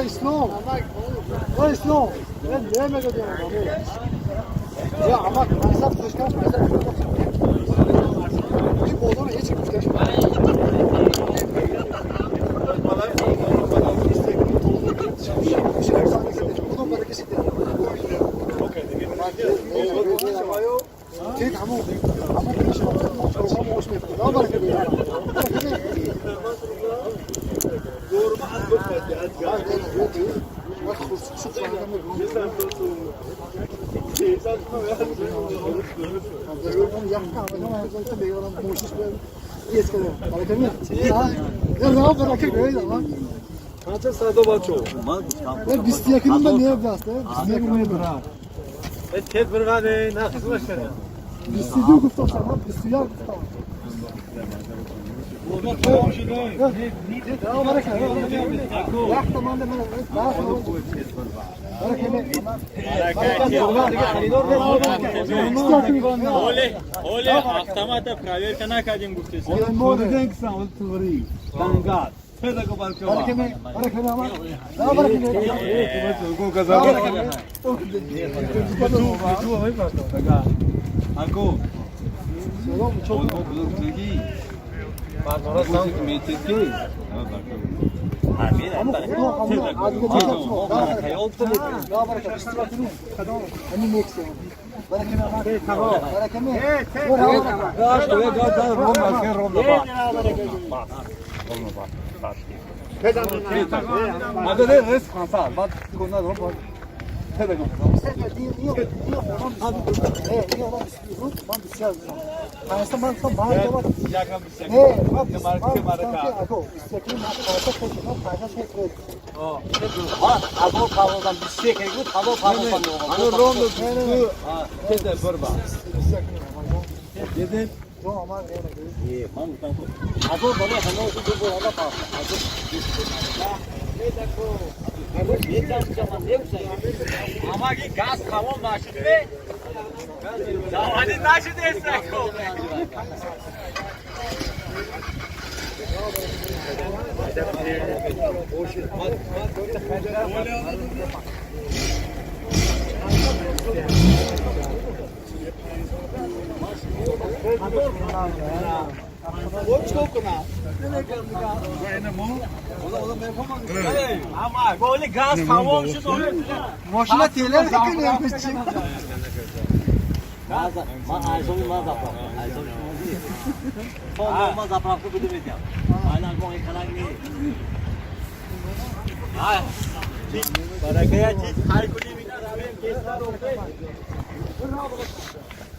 İslam. İslam. Ben neyime gidiyorum? Ya ama mesela kuşkaş mesela bir bozana hiç kuşkaş. Kaça sado bacho. Biz yakınında niye bastı? Biz yakınında. Tek bir vade ne kızmışlar ya. Biz sizi gufta sana, biz suya gufta. Ya baraka. Ya tamam da Ole avtomata проверка kadın guftes. Modern kısa oltuveri. Dangat. Seda ko barka. Baraka ama. Ya baraka. Ko kaza. Tu vai para. Daga. Ako. Selam çok. Olma bulur tegi. Bazora sanki meteki. Ama ki gaz tamam başladı. Ya hadi nasıl destek ol. Ama böyle gaz tamam şu oluyor. Maşına teler dikiliyormuş. Ma ayşoğlu ma zapra. Ayşoğlu değil. Son ma zapra ko bidu media. Aylar mo ekhalang ni. Ay. Para kaya chis high kuli bina raven kestar hote.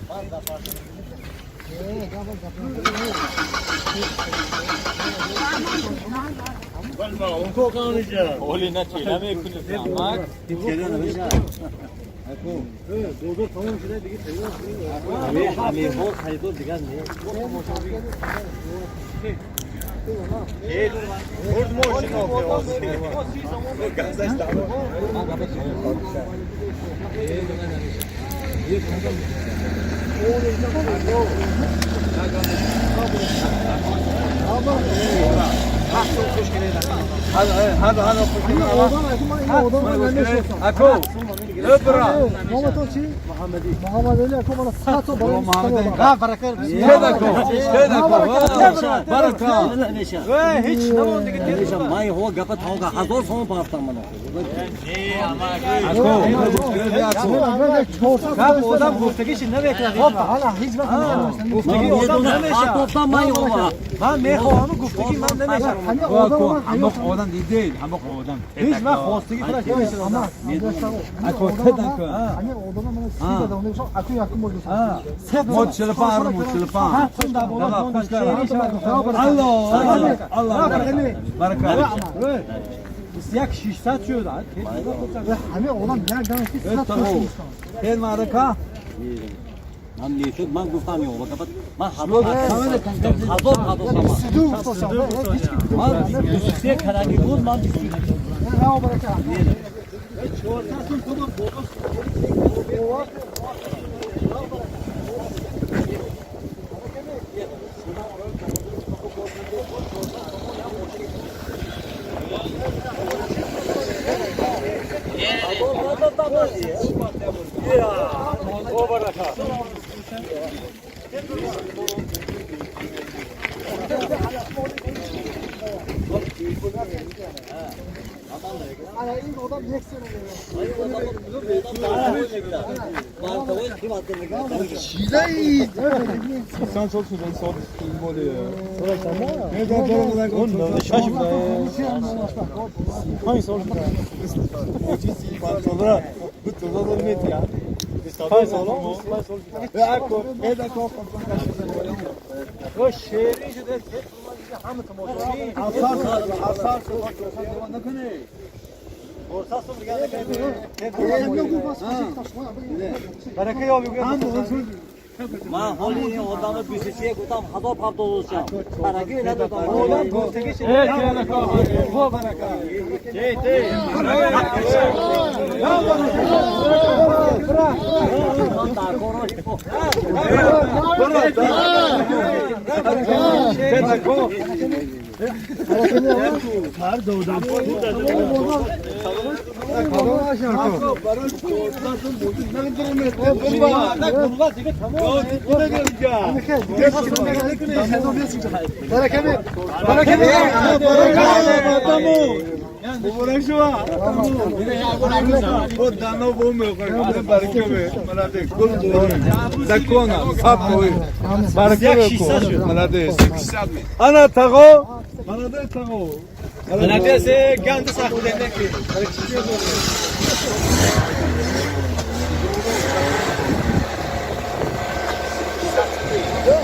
Ma zapra. Uनको कौन है? ओली ना चीला में कुछ सामान Kere na beja. हमें वो खरीदो दिखा नहीं. Good motion of Gaza estava. هذا اكو ابره محمد Ali ako bana saat o bana Muhammed baraka. بركه हिच न होने के तेरे माय हो गपत होगा हजार सौ पास्ता मनो Kap odam guftaki için ne bekledin? Hala hiç bakmıyorum. Guftaki odam ne meşa? toptan may होगा Ben mehoamı guftaki ben ne meşa? Hani oradan olan Hamok odam değil, hamok odam. Hiç ben hostaki tıraş yemesin ama Ako tedan ko. hani oradan bana size de onu çok akı yakın oluyor. Mod çılpan, mod çılpan. Allah. Baraka. İstiyak şiş satıyor da. Hani olan nereden ki Evet tamam. El maraka. man ne çok man guftam yok bak man hazır sama Sidu sosyal hiç gibi. man düşse karangi gol man düşse Ne o baraka. Ana ilk adam yeksene. Şilay. Sen çok sudan sağ mı oluyor? Ne kadar onu şaşırdı. Hangi soru? Sonra bu tuzalı olmuyor ya. Hangi soru? Ya akor, ne de kok. O şehri de hamı tamam. Asar ne kene? Orta sonu geldi. Baraka yok. Ben holi odamı büsüsüye kutam hava pardon olacağım. Para gibi ne de Oğlan gortaki şey. Evet, yani bu baraka. Ana tago. Bana da tago. Bana se kendi saklı demek ki. Yo.